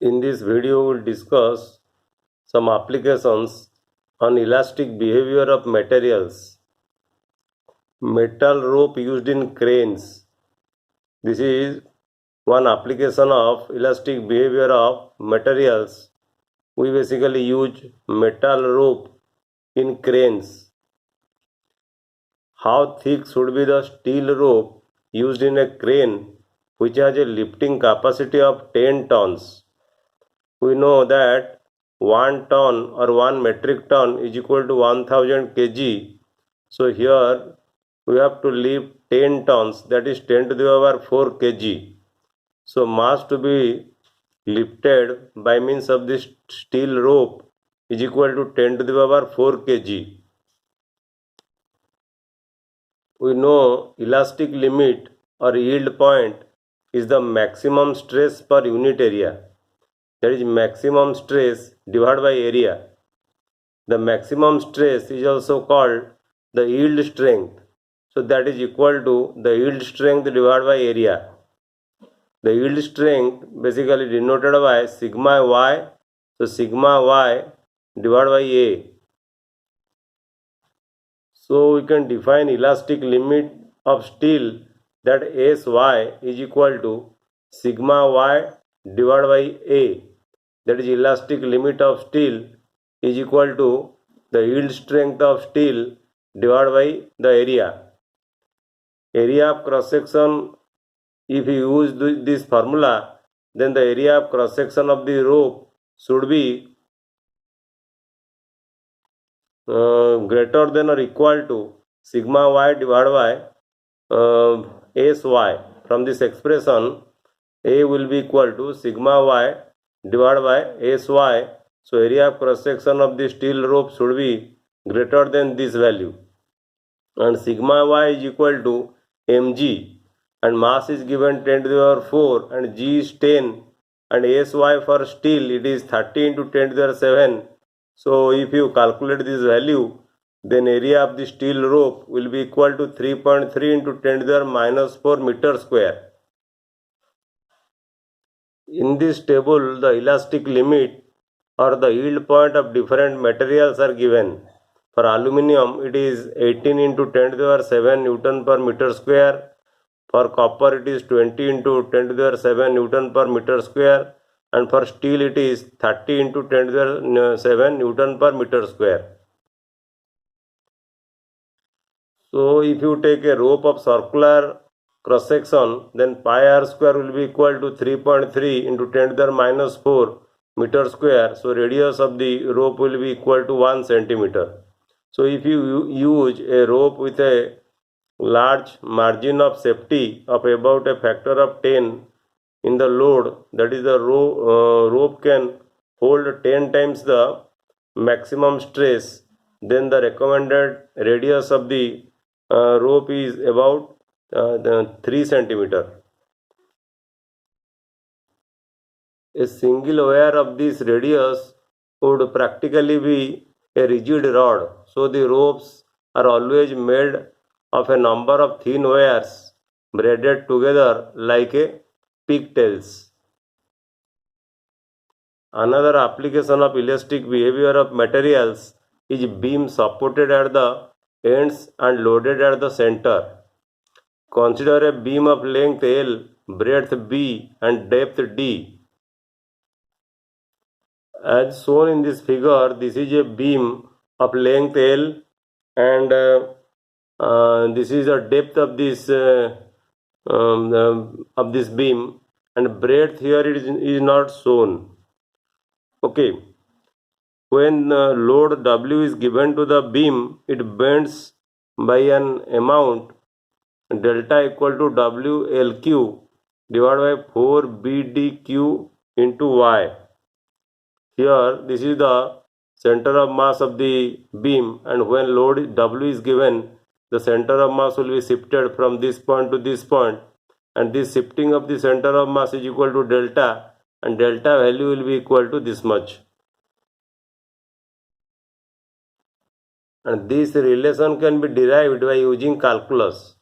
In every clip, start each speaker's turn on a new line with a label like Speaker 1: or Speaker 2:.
Speaker 1: In this video, we will discuss some applications on elastic behavior of materials. Metal rope used in cranes. This is one application of elastic behavior of materials. We basically use metal rope in cranes. How thick should be the steel rope used in a crane which has a lifting capacity of 10 tons? We know that 1 ton or 1 metric ton is equal to 1000 kg. So here we have to lift 10 tons, that is 10 to the power 4 kg. So mass to be lifted by means of this steel rope is equal to 10 to the power 4 kg. We know elastic limit or yield point is the maximum stress per unit area. That is maximum stress divided by area. The maximum stress is also called the yield strength. So that is equal to the yield strength divided by area. The yield strength basically denoted by sigma y. So sigma y divided by A. So we can define elastic limit of steel that Sy is equal to sigma y divided by A. That is elastic limit of steel is equal to the yield strength of steel divided by the area. Area of cross section, if you use this formula, then the area of cross section of the rope should be greater than or equal to sigma y divided by Sy. From this expression, A will be equal to sigma y divided by Sy. So area of cross section of the steel rope should be greater than this value. And sigma y is equal to mg. And mass is given 10 to the power 4 and g is 10. And Sy for steel, it is 30 into 10 to the power 7. So if you calculate this value, then area of the steel rope will be equal to 3.3 into 10 to the power minus 4 meter square. In this table, the elastic limit or the yield point of different materials are given. For aluminium, it is 18 into 10 to the power 7 Newton per meter square. For copper, it is 20 into 10 to the power 7 Newton per meter square. And for steel, it is 30 into 10 to the power 7 Newton per meter square. So if you take a rope of circular cross section, then pi r square will be equal to 3.3 into 10 to the power minus 4 meter square. So radius of the rope will be equal to 1 centimeter. So if you use a rope with a large margin of safety of about a factor of 10 in the load, that is the rope can hold 10 times the maximum stress, then the recommended radius of the rope is about 3 centimeter. A single wire of this radius would practically be a rigid rod. So the ropes are always made of a number of thin wires braided together like a pigtails. Another application of elastic behavior of materials is beam supported at the ends and loaded at the center. Consider a beam of length L, breadth B and depth D. As shown in this figure, this is a beam of length L and this is the depth of this beam, and breadth here is not shown. Okay. When load W is given to the beam, it bends by an amount delta equal to WLQ divided by 4BDQ into Y. Here this is the center of mass of the beam, and when load W is given, the center of mass will be shifted from this point to this point, and this shifting of the center of mass is equal to delta, and delta value will be equal to this much. And this relation can be derived by using calculus.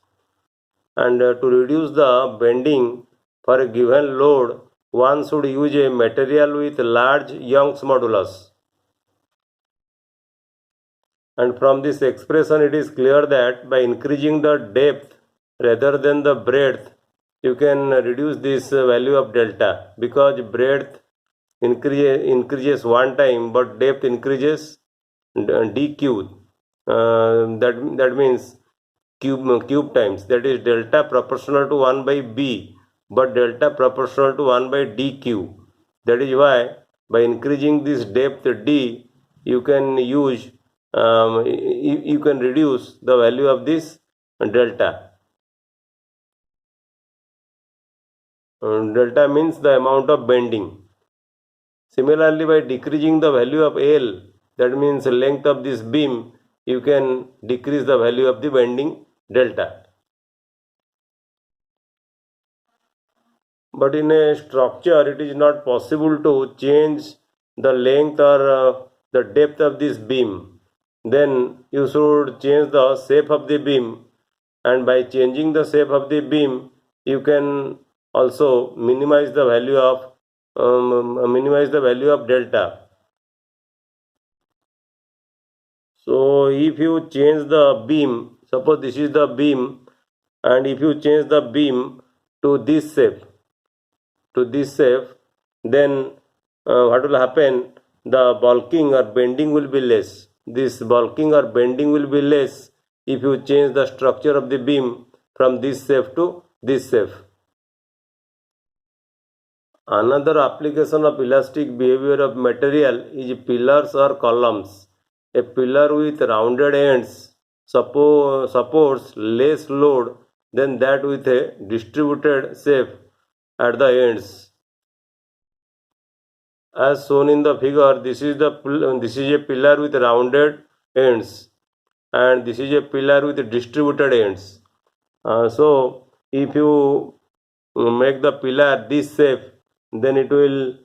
Speaker 1: And to reduce the bending for a given load, one should use a material with large Young's modulus. And from this expression it is clear that by increasing the depth rather than the breadth, you can reduce this value of delta, because breadth increases one time but depth increases dq. That means cube times, that is delta proportional to 1 by b but delta proportional to 1 by dq. That is why by increasing this depth d, you can use you can reduce the value of this delta. Delta means the amount of bending. Similarly, by decreasing the value of L, that means length of this beam, you can decrease the value of the bending delta. But in a structure, it is not possible to change the length or the depth of this beam. Then you should change the shape of the beam, and by changing the shape of the beam, you can also minimize the value of delta. So if you change the beam, suppose this is the beam, and if you change the beam to this shape, then what will happen? The bulking or bending will be less. This bulking or bending will be less if you change the structure of the beam from this shape to this shape. Another application of elastic behavior of material is pillars or columns. A pillar with rounded ends supports less load than that with a distributed shape at the ends. As shown in the figure, this is a pillar with rounded ends, and this is a pillar with distributed ends. So if you make the pillar this shape, then it will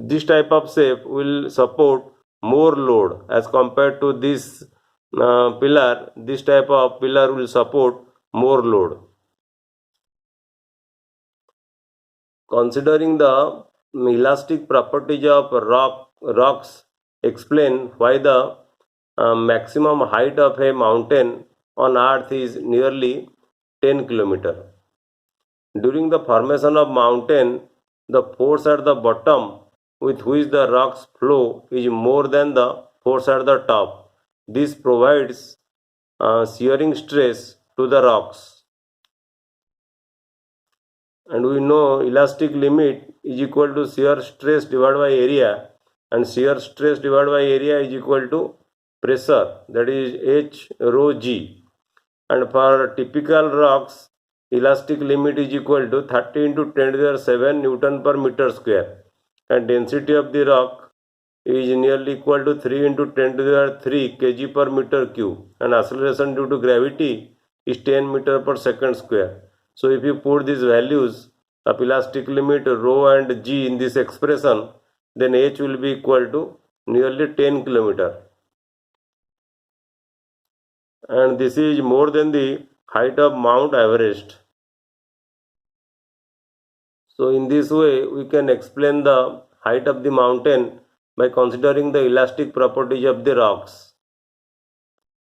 Speaker 1: this type of shape will support more load as compared to this pillar. This type of pillar will support more load. Considering the elastic properties of rocks, explain why the maximum height of a mountain on earth is nearly 10 km. During the formation of mountain, the force at the bottom with which the rocks flow is more than the force at the top. This provides shearing stress to the rocks. And we know elastic limit is equal to shear stress divided by area, and shear stress divided by area is equal to pressure, that is H rho g. And for typical rocks, elastic limit is equal to 30 into 10 to the 7 Newton per meter square, and density of the rock is nearly equal to 3 into 10 to the 3 kg per meter cube, and acceleration due to gravity is 10 meter per second square. So if you put these values of elastic limit rho and g in this expression, then H will be equal to nearly 10 km. And this is more than the height of Mount Everest. So in this way, we can explain the height of the mountain by considering the elastic properties of the rocks.